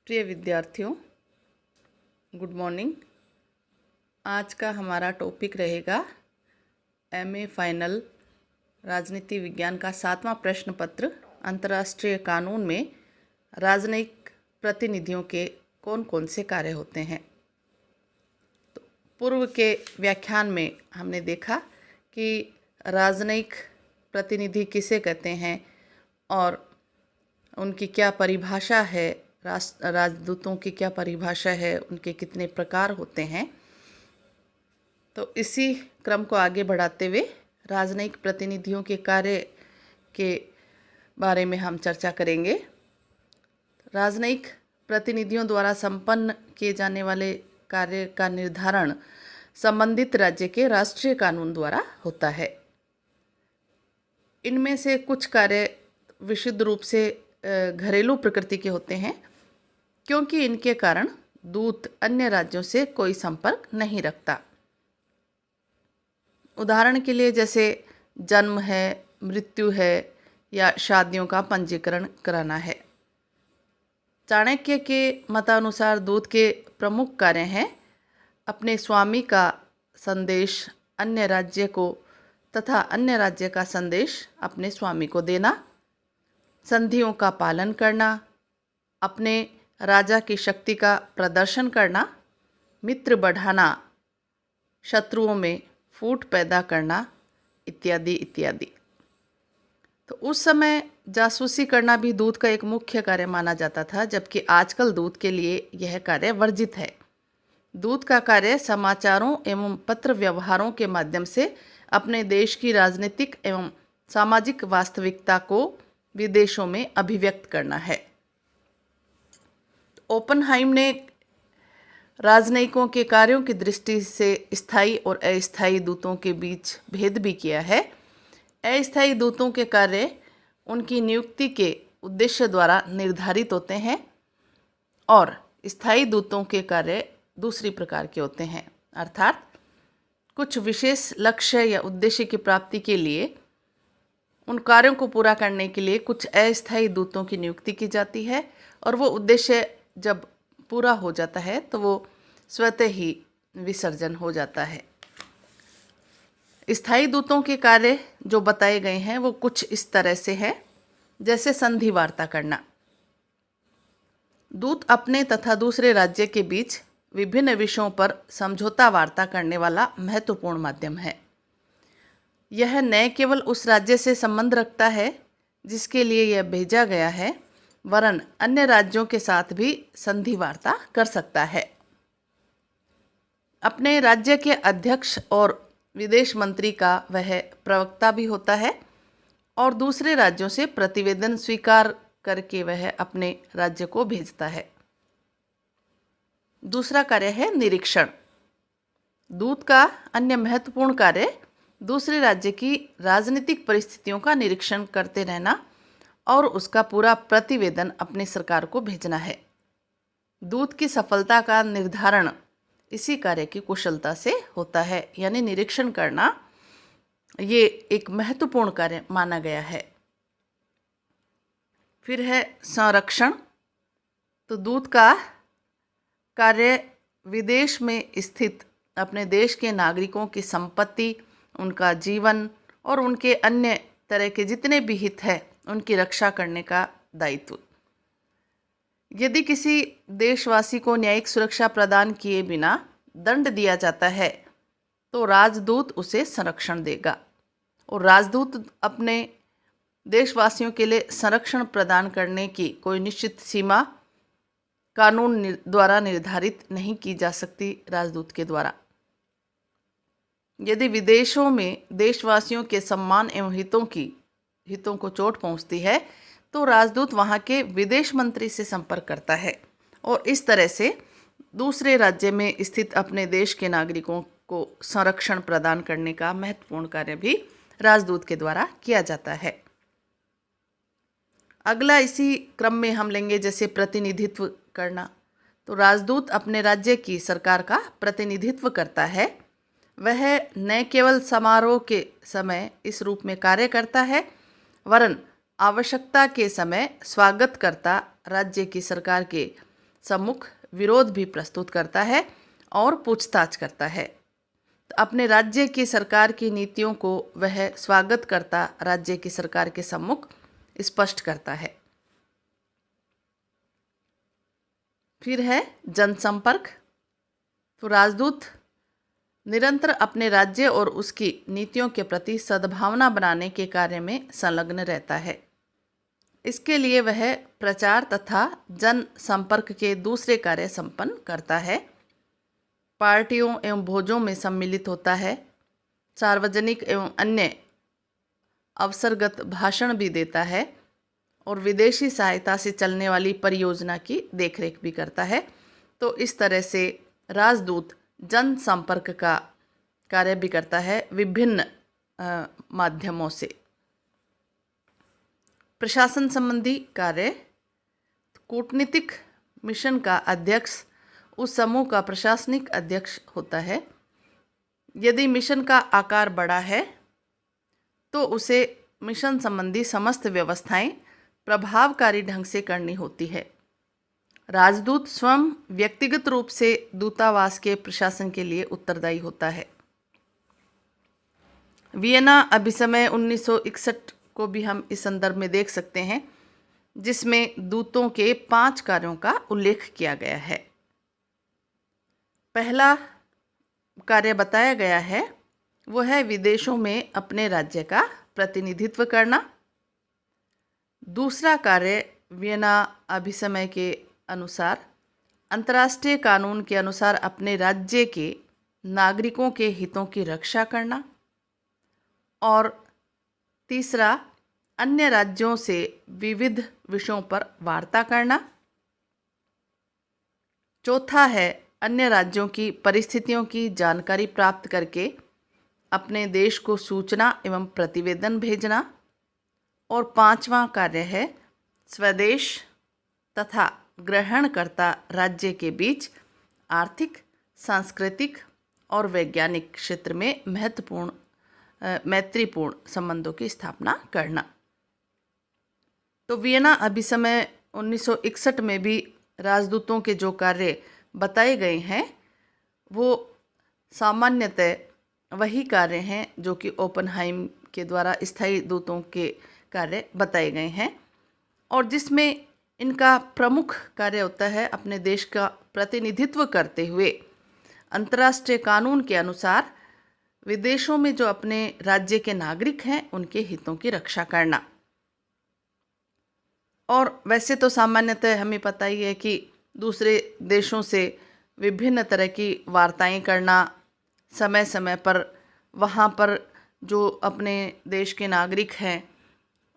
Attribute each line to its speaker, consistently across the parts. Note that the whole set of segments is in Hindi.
Speaker 1: प्रिय विद्यार्थियों, गुड मॉर्निंग। आज का हमारा टॉपिक रहेगा एमए फाइनल राजनीति विज्ञान का 7वां प्रश्न पत्र। अंतर्राष्ट्रीय कानून में राजनयिक प्रतिनिधियों के कौन कौन से कार्य होते हैं। तो पूर्व के व्याख्यान में हमने देखा कि राजनयिक प्रतिनिधि किसे कहते हैं और उनकी क्या परिभाषा है, राजदूतों की क्या परिभाषा है, उनके कितने प्रकार होते हैं। तो इसी क्रम को आगे बढ़ाते हुए राजनयिक प्रतिनिधियों के कार्य के बारे में हम चर्चा करेंगे। राजनयिक प्रतिनिधियों द्वारा संपन्न किए जाने वाले कार्य का निर्धारण संबंधित राज्य के राष्ट्रीय कानून द्वारा होता है। इनमें से कुछ कार्य विशुद्ध रूप से घरेलू प्रकृति के होते हैं, क्योंकि इनके कारण दूत अन्य राज्यों से कोई संपर्क नहीं रखता। उदाहरण के लिए जैसे जन्म है, मृत्यु है या शादियों का पंजीकरण कराना है। चाणक्य के मतानुसार दूत के प्रमुख कार्य हैं अपने स्वामी का संदेश अन्य राज्य को तथा अन्य राज्य का संदेश अपने स्वामी को देना, संधियों का पालन करना, अपने राजा की शक्ति का प्रदर्शन करना, मित्र बढ़ाना, शत्रुओं में फूट पैदा करना, इत्यादि इत्यादि। तो उस समय जासूसी करना भी दूत का एक मुख्य कार्य माना जाता था, जबकि आजकल दूत के लिए यह कार्य वर्जित है। दूत का कार्य समाचारों एवं पत्र व्यवहारों के माध्यम से अपने देश की राजनीतिक एवं सामाजिक वास्तविकता को विदेशों में अभिव्यक्त करना है। ओपनहाइम ने राजनयिकों के कार्यों की दृष्टि से स्थायी और अस्थायी दूतों के बीच भेद भी किया है। अस्थायी दूतों के कार्य उनकी नियुक्ति के उद्देश्य द्वारा निर्धारित होते हैं और स्थायी दूतों के कार्य दूसरी प्रकार के होते हैं, अर्थात कुछ विशेष लक्ष्य या उद्देश्य की प्राप्ति के लिए उन कार्यों को पूरा करने के लिए कुछ अस्थायी दूतों की नियुक्ति की जाती है और वो उद्देश्य जब पूरा हो जाता है तो वो स्वतः ही विसर्जन हो जाता है। स्थायी दूतों के कार्य जो बताए गए हैं वो कुछ इस तरह से है, जैसे संधि वार्ता करना। दूत अपने तथा दूसरे राज्य के बीच विभिन्न विषयों पर समझौता वार्ता करने वाला महत्वपूर्ण माध्यम है। यह न केवल उस राज्य से संबंध रखता है जिसके लिए यह भेजा गया है, वरन अन्य राज्यों के साथ भी संधि वार्ता कर सकता है। अपने राज्य के अध्यक्ष और विदेश मंत्री का वह प्रवक्ता भी होता है और दूसरे राज्यों से प्रतिवेदन स्वीकार करके वह अपने राज्य को भेजता है। दूसरा कार्य है निरीक्षण। दूत का अन्य महत्वपूर्ण कार्य दूसरे राज्य की राजनीतिक परिस्थितियों का निरीक्षण करते रहना और उसका पूरा प्रतिवेदन अपनी सरकार को भेजना है। दूत की सफलता का निर्धारण इसी कार्य की कुशलता से होता है, यानी निरीक्षण करना ये एक महत्वपूर्ण कार्य माना गया है। फिर है संरक्षण। तो दूत का कार्य विदेश में स्थित अपने देश के नागरिकों की संपत्ति, उनका जीवन और उनके अन्य तरह के जितने भी हित हैं उनकी रक्षा करने का दायित्व। यदि किसी देशवासी को न्यायिक सुरक्षा प्रदान किए बिना दंड दिया जाता है तो राजदूत उसे संरक्षण देगा और राजदूत अपने देशवासियों के लिए संरक्षण प्रदान करने की कोई निश्चित सीमा कानून द्वारा निर्धारित नहीं की जा सकती राजदूत के द्वारा। यदि विदेशों में देशवासियों के सम्मान एवं हितों को चोट पहुंचती है तो राजदूत वहां के विदेश मंत्री से संपर्क करता है और इस तरह से दूसरे राज्य में स्थित अपने देश के नागरिकों को संरक्षण प्रदान करने का महत्वपूर्ण कार्य भी राजदूत के द्वारा किया जाता है। अगला इसी क्रम में हम लेंगे जैसे प्रतिनिधित्व करना। तो राजदूत अपने राज्य की सरकार का प्रतिनिधित्व करता है। वह न केवल समारोह के समय इस रूप में कार्य करता है, वरन आवश्यकता के समय स्वागतकर्ता राज्य की सरकार के सम्मुख विरोध भी प्रस्तुत करता है और पूछताछ करता है। अपने राज्य की सरकार की नीतियों को वह स्वागत करता राज्य की सरकार के सम्मुख स्पष्ट करता है। फिर है जनसंपर्क। तो राजदूत निरंतर अपने राज्य और उसकी नीतियों के प्रति सद्भावना बनाने के कार्य में संलग्न रहता है। इसके लिए वह प्रचार तथा जन संपर्क के दूसरे कार्य संपन्न करता है। पार्टियों एवं भोजों में सम्मिलित होता है। सार्वजनिक एवं अन्य अवसरगत भाषण भी देता है और विदेशी सहायता से चलने वाली परियोजना की देखरेख भी करता है। तो इस तरह से राजदूत जन संपर्क का कार्य भी करता है विभिन्न माध्यमों से। प्रशासन संबंधी कार्य। कूटनीतिक मिशन का अध्यक्ष उस समूह का प्रशासनिक अध्यक्ष होता है। यदि मिशन का आकार बड़ा है तो उसे मिशन संबंधी समस्त व्यवस्थाएं प्रभावकारी ढंग से करनी होती है। राजदूत स्वयं व्यक्तिगत रूप से दूतावास के प्रशासन के लिए उत्तरदायी होता है। वियना अभिसमय 1961 को भी हम इस संदर्भ में देख सकते हैं, जिसमें दूतों के 5 कार्यों का उल्लेख किया गया है। पहला कार्य बताया गया है वो है विदेशों में अपने राज्य का प्रतिनिधित्व करना। दूसरा कार्य वियना अभिसमय के अनुसार अंतर्राष्ट्रीय कानून के अनुसार अपने राज्य के नागरिकों के हितों की रक्षा करना। और तीसरा अन्य राज्यों से विविध विषयों पर वार्ता करना। चौथा है अन्य राज्यों की परिस्थितियों की जानकारी प्राप्त करके अपने देश को सूचना एवं प्रतिवेदन भेजना। और 5वां कार्य है स्वदेश तथा ग्रहणकर्ता राज्य के बीच आर्थिक, सांस्कृतिक और वैज्ञानिक क्षेत्र में मैत्रीपूर्ण संबंधों की स्थापना करना। तो वियना अभिसमय 1961 में भी राजदूतों के जो कार्य बताए गए हैं वो सामान्यतः वही कार्य हैं जो कि ओपनहाइम के द्वारा स्थायी दूतों के कार्य बताए गए हैं, और जिसमें इनका प्रमुख कार्य होता है अपने देश का प्रतिनिधित्व करते हुए अंतर्राष्ट्रीय कानून के अनुसार विदेशों में जो अपने राज्य के नागरिक हैं उनके हितों की रक्षा करना। और वैसे तो सामान्यतः हमें पता ही है कि दूसरे देशों से विभिन्न तरह की वार्ताएं करना, समय समय पर वहाँ पर जो अपने देश के नागरिक हैं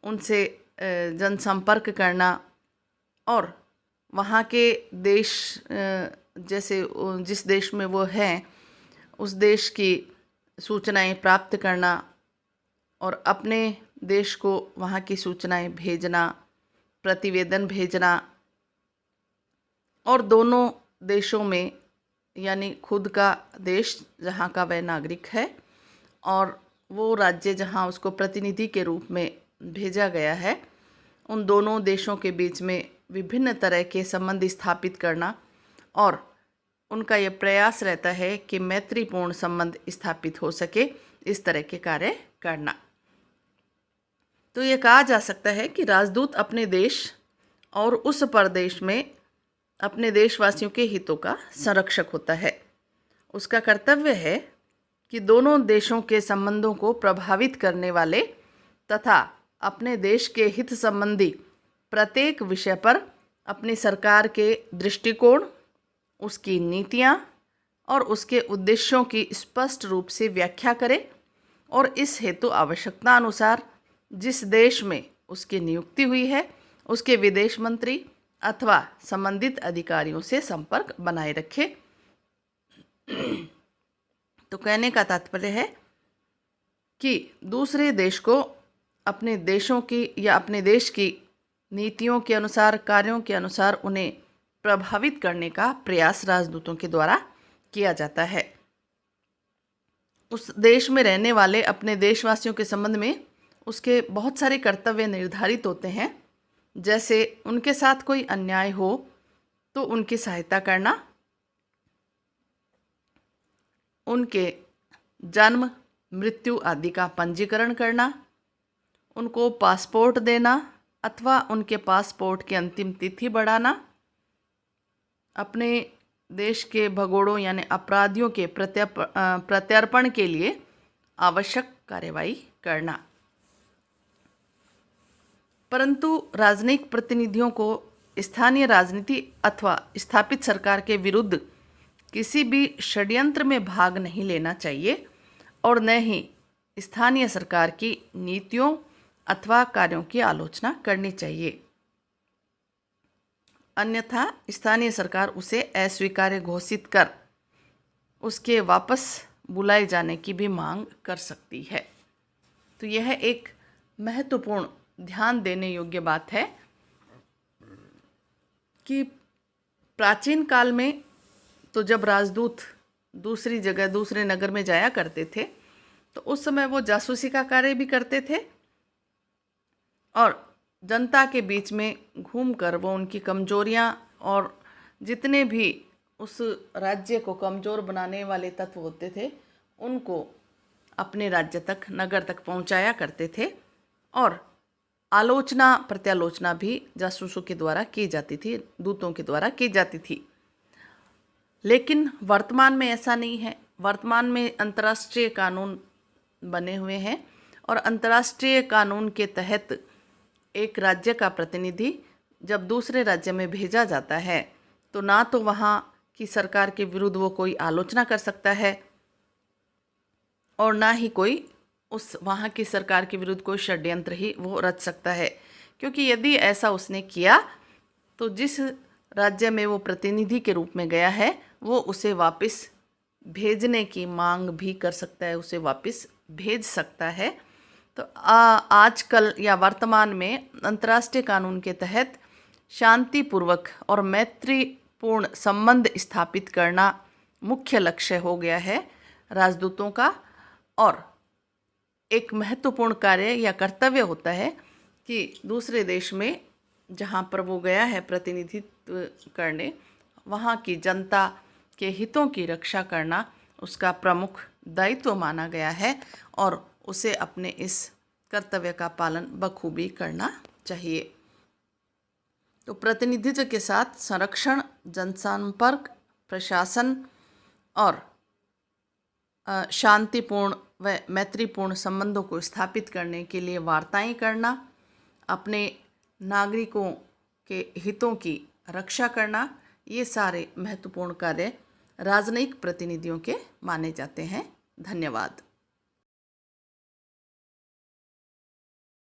Speaker 1: उनसे जनसंपर्क करना, और वहाँ के देश जैसे जिस देश में वो हैं उस देश की सूचनाएं प्राप्त करना और अपने देश को वहाँ की सूचनाएं भेजना, प्रतिवेदन भेजना। और दोनों देशों में यानी खुद का देश जहाँ का वह नागरिक है और वो राज्य जहाँ उसको प्रतिनिधि के रूप में भेजा गया है, उन दोनों देशों के बीच में विभिन्न तरह के संबंध स्थापित करना। और उनका ये प्रयास रहता है कि मैत्रीपूर्ण संबंध स्थापित हो सके, इस तरह के कार्य करना। तो ये कहा जा सकता है कि राजदूत अपने देश और उस प्रदेश में अपने देशवासियों के हितों का संरक्षक होता है। उसका कर्तव्य है कि दोनों देशों के संबंधों को प्रभावित करने वाले तथा अपने देश के हित संबंधी प्रत्येक विषय पर अपनी सरकार के दृष्टिकोण, उसकी नीतियाँ और उसके उद्देश्यों की स्पष्ट रूप से व्याख्या करे, और इस हेतु आवश्यकता अनुसार जिस देश में उसकी नियुक्ति हुई है उसके विदेश मंत्री अथवा संबंधित अधिकारियों से संपर्क बनाए रखे। तो कहने का तात्पर्य है कि दूसरे देश को अपने देशों की या अपने देश की नीतियों के अनुसार, कार्यों के अनुसार उन्हें प्रभावित करने का प्रयास राजदूतों के द्वारा किया जाता है। उस देश में रहने वाले अपने देशवासियों के संबंध में उसके बहुत सारे कर्तव्य निर्धारित होते हैं। जैसे उनके साथ कोई अन्याय हो तो उनकी सहायता करना, उनके जन्म, मृत्यु आदि का पंजीकरण करना, उनको पासपोर्ट देना अथवा उनके पासपोर्ट की अंतिम तिथि बढ़ाना, अपने देश के भगोड़ों यानी अपराधियों के प्रत्यर्पण के लिए आवश्यक कार्रवाई करना। परंतु राजनयिक प्रतिनिधियों को स्थानीय राजनीति अथवा स्थापित सरकार के विरुद्ध किसी भी षड्यंत्र में भाग नहीं लेना चाहिए और न ही स्थानीय सरकार की नीतियों अथवा कार्यों की आलोचना करनी चाहिए, अन्यथा स्थानीय सरकार उसे अस्वीकार्य घोषित कर उसके वापस बुलाए जाने की भी मांग कर सकती है। तो यह एक महत्वपूर्ण ध्यान देने योग्य बात है कि प्राचीन काल में तो जब राजदूत दूसरी जगह, दूसरे नगर में जाया करते थे तो उस समय वो जासूसी का कार्य भी करते थे और जनता के बीच में घूमकर वो उनकी कमजोरियां और जितने भी उस राज्य को कमज़ोर बनाने वाले तत्व होते थे उनको अपने राज्य तक, नगर तक पहुंचाया करते थे और आलोचना प्रत्यालोचना भी जासूसों के द्वारा की जाती थी, दूतों के द्वारा की जाती थी। लेकिन वर्तमान में ऐसा नहीं है। वर्तमान में अंतर्राष्ट्रीय कानून बने हुए हैं और अंतर्राष्ट्रीय कानून के तहत एक राज्य का प्रतिनिधि जब दूसरे राज्य में भेजा जाता है तो ना तो वहाँ की सरकार के विरुद्ध वो कोई आलोचना कर सकता है और ना ही कोई उस वहाँ की सरकार के विरुद्ध कोई षड्यंत्र ही वो रच सकता है, क्योंकि यदि ऐसा उसने किया तो जिस राज्य में वो प्रतिनिधि के रूप में गया है वो उसे वापस भेजने की मांग भी कर सकता है, उसे वापस भेज सकता है। तो आजकल या वर्तमान में अंतर्राष्ट्रीय कानून के तहत शांतिपूर्वक और मैत्रीपूर्ण संबंध स्थापित करना मुख्य लक्ष्य हो गया है राजदूतों का, और एक महत्वपूर्ण कार्य या कर्तव्य होता है कि दूसरे देश में जहाँ पर वो गया है प्रतिनिधित्व करने, वहाँ की जनता के हितों की रक्षा करना उसका प्रमुख दायित्व माना गया है और उसे अपने इस कर्तव्य का पालन बखूबी करना चाहिए। तो प्रतिनिधित्व के साथ संरक्षण, जनसंपर्क, प्रशासन और शांतिपूर्ण व मैत्रीपूर्ण संबंधों को स्थापित करने के लिए वार्ताएं करना, अपने नागरिकों के हितों की रक्षा करना, ये सारे महत्वपूर्ण कार्य राजनयिक प्रतिनिधियों के माने जाते हैं। धन्यवाद।